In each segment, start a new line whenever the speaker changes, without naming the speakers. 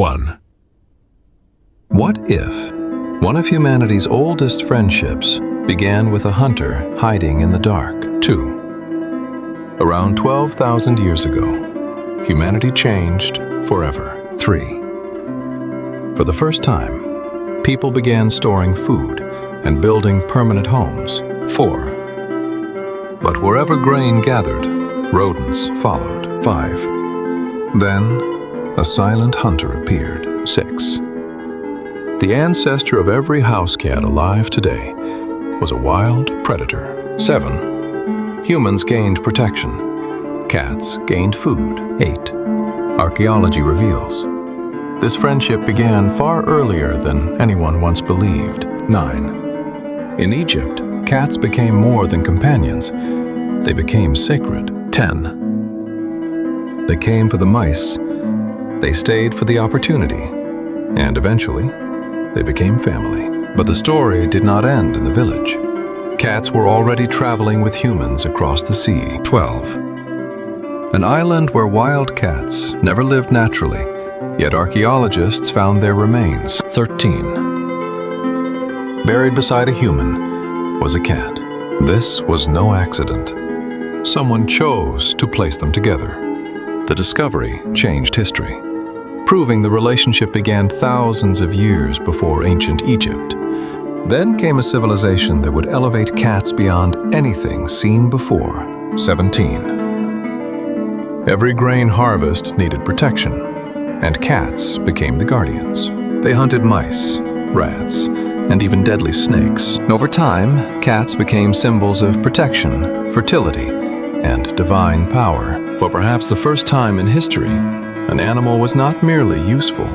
1. What if one of humanity's oldest friendships began with a hunter hiding in the dark? 2. Around 12,000 years ago, humanity changed forever. 3. For the first time, people began storing food and building permanent homes. 4. But wherever grain gathered, rodents followed. 5. Then, a silent hunter appeared. 6. The ancestor of every house cat alive today was a wild predator. 7. Humans gained protection. Cats gained food. 8. Archaeology reveals this friendship began far earlier than anyone once believed. 9. In Egypt, cats became more than companions. They became sacred. 10. They came for the mice. They stayed for the opportunity. And eventually, they became family. But the story did not end in the village. Cats were already traveling with humans across the sea. 12. An island where wild cats never lived naturally, yet archaeologists found their remains. 13. Buried beside a human was a cat. This was no accident. Someone chose to place them together. The discovery changed history, proving the relationship began thousands of years before ancient Egypt. Then came a civilization that would elevate cats beyond anything seen before. 17. Every grain harvest needed protection, and cats became the guardians. They hunted mice, rats, and even deadly snakes. Over time, cats became symbols of protection, fertility, and divine power. For perhaps the first time in history, an animal was not merely useful,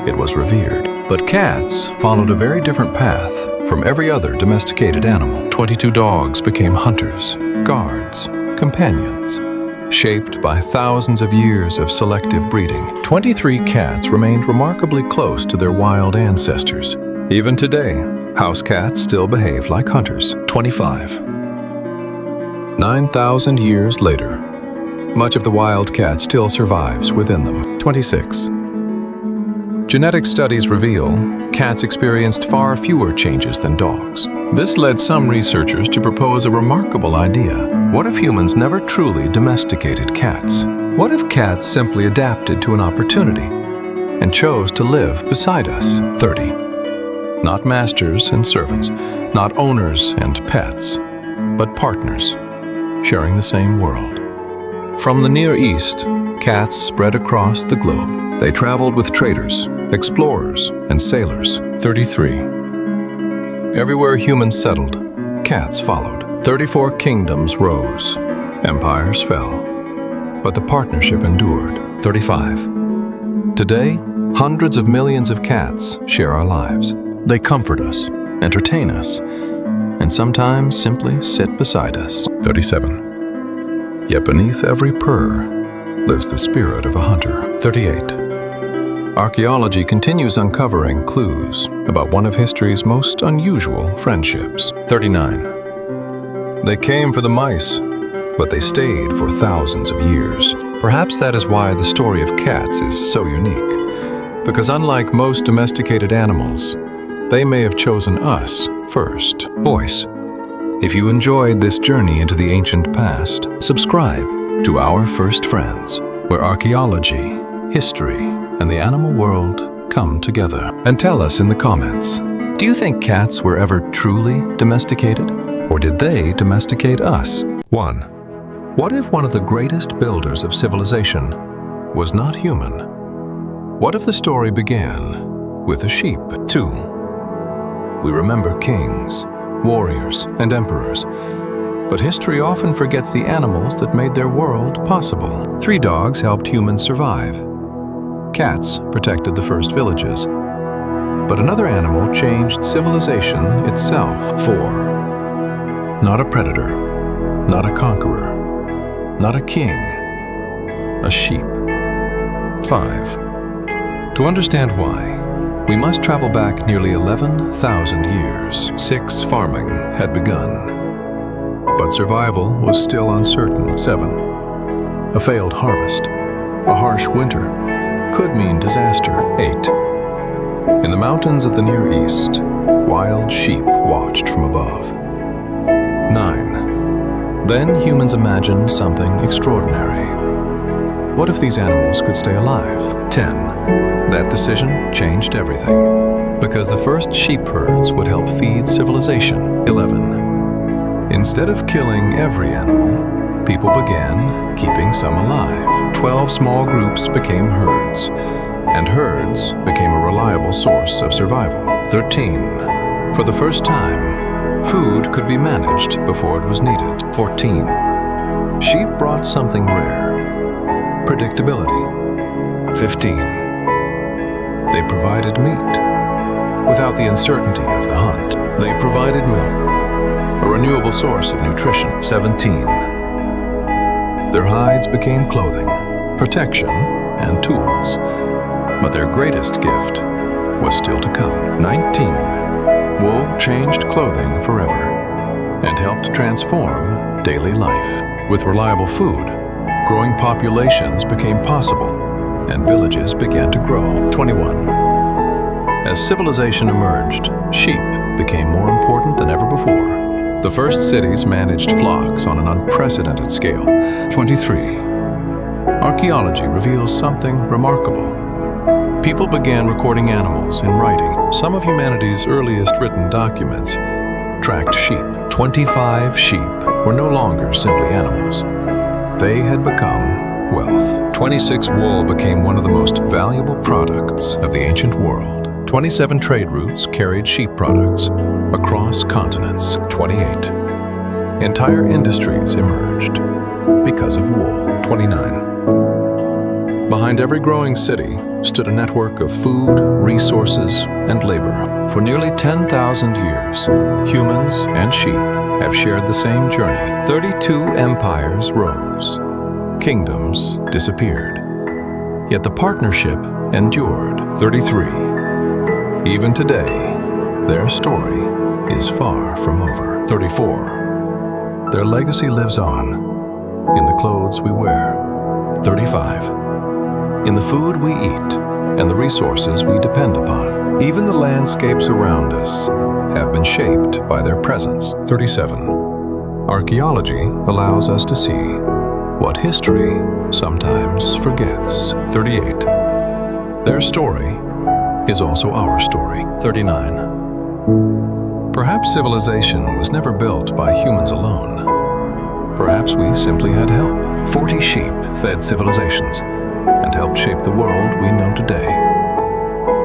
it was revered. But cats followed a very different path from every other domesticated animal. 22 dogs became hunters, guards, companions, shaped by thousands of years of selective breeding. 23 cats remained remarkably close to their wild ancestors. Even today, house cats still behave like hunters. 25. 9,000 years later, much of the wild cat still survives within them. 26. Genetic studies reveal cats experienced far fewer changes than dogs. This led some researchers to propose a remarkable idea. What if humans never truly domesticated cats? What if cats simply adapted to an opportunity and chose to live beside us? 30. Not masters and servants, not owners and pets, but partners, sharing the same world. From the Near East, cats spread across the globe. They traveled with traders, explorers, and sailors. 33. Everywhere humans settled, cats followed. 34 kingdoms rose, empires fell, but the partnership endured. 35. Today, hundreds of millions of cats share our lives. They comfort us, entertain us, and sometimes simply sit beside us. 37. Yet beneath every purr lives the spirit of a hunter. 38. Archaeology continues uncovering clues about one of history's most unusual friendships. 39. They came for the mice, but they stayed for thousands of years. Perhaps that is why the story of cats is so unique, because unlike most domesticated animals, they may have chosen us first. Voice. If you enjoyed this journey into the ancient past, subscribe to Our First Friends, where archaeology, history, and the animal world come together. And tell us in the comments, do you think cats were ever truly domesticated? Or did they domesticate us? 1. What if one of the greatest builders of civilization was not human? What if the story began with a sheep? 2. We remember kings, warriors, and emperors, but history often forgets the animals that made their world possible. 3 dogs helped humans survive. Cats protected the first villages. But another animal changed civilization itself. 4. Not a predator, not a conqueror, not a king, a sheep. 5. To understand why, we must travel back nearly 11,000 years. 6. Farming had begun, but survival was still uncertain. 7. A failed harvest, a harsh winter, could mean disaster. mountains of the Near East, wild sheep watched from above. 9. Then humans imagined something extraordinary. What if these animals could stay alive? 10. That decision changed everything, because the first sheep herds would help feed civilization. 11. Instead of killing every animal, people began keeping some alive. 12 small groups became herds, and herds became a reliable source of survival. 13. For the first time, food could be managed before it was needed. 14. Sheep brought something rare: predictability. 15. They provided meat without the uncertainty of the hunt. They provided milk, a renewable source of nutrition. 17. Their hides became clothing, protection, and tools. But their greatest gift was still to come. 19. Wool changed clothing forever and helped transform daily life. With reliable food, growing populations became possible, and villages began to grow. 21. As civilization emerged, sheep became more important than ever before. The first cities managed flocks on an unprecedented scale. 23. Archaeology reveals something remarkable. People began recording animals in writing. Some of humanity's earliest written documents tracked sheep. 25 sheep were no longer simply animals. They had become wealth. 26 wool became one of the most valuable products of the ancient world. 27 trade routes carried sheep products across continents. 28. Entire industries emerged because of wool. 29. Behind every growing city stood a network of food, resources, and labor. For nearly 10,000 years, humans and sheep have shared the same journey. 32 empires rose. Kingdoms disappeared. Yet the partnership endured. 33. Even today, their story is far from over. 34. Their legacy lives on in the clothes we wear. 35. In the food we eat and the resources we depend upon. Even the landscapes around us have been shaped by their presence. 37. Archaeology allows us to see what history sometimes forgets. 38. Their story is also our story. 39. Perhaps civilization was never built by humans alone. Perhaps we simply had help. 40 sheep fed civilizations and helped shape the world we know today.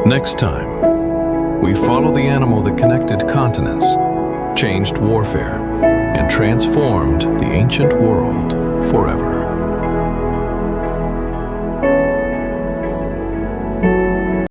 Next time, we follow the animal that connected continents, changed warfare, and transformed the ancient world forever.